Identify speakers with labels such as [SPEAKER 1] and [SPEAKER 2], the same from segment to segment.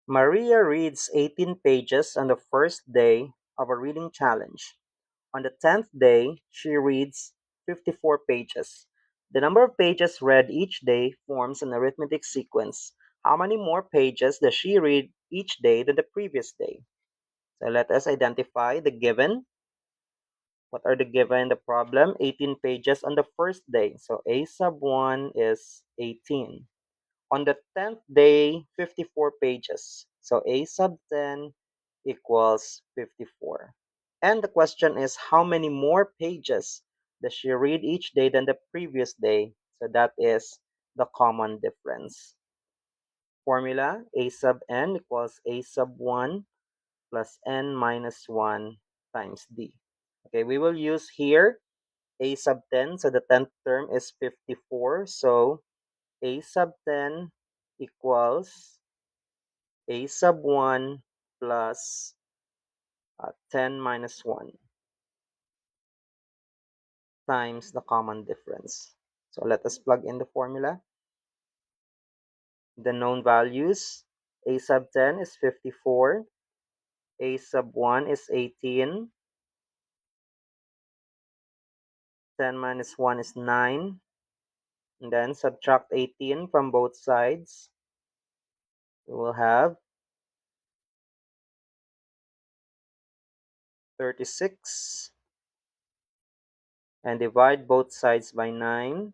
[SPEAKER 1] Maria reads 18 pages on the first day of a reading challenge. On the 10th day, she reads 54 pages. The number of pages read each day forms an arithmetic sequence. How many more pages does she read each day than the previous day? So let us identify the given. What are the given in the problem? 18 pages on the first day. So A sub 1 is 18. On the 10th day, 54 pages. So A sub 10 equals 54. And the question is, how many more pages does she read each day than the previous day? So that is the common difference. Formula, A sub n equals A sub 1 plus n minus 1 times d. Okay, we will use here A sub 10. So the 10th term is 54. So A sub 10 equals A sub 1 plus 10 minus 1 times the common difference. So let us plug in the formula. The known values, A sub 10 is 54, A sub 1 is 18, 10 minus 1 is 9, and then subtract 18 from both sides. We will have 36, and divide both sides by 9,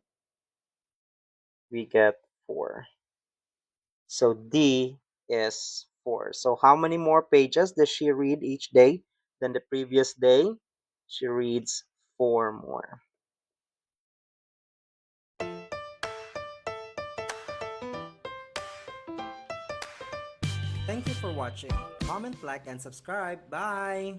[SPEAKER 1] we get 4. So D is 4. So how many more pages does she read each day than the previous day? She reads 4 more. Thank you for watching. Comment, like, and subscribe. Bye!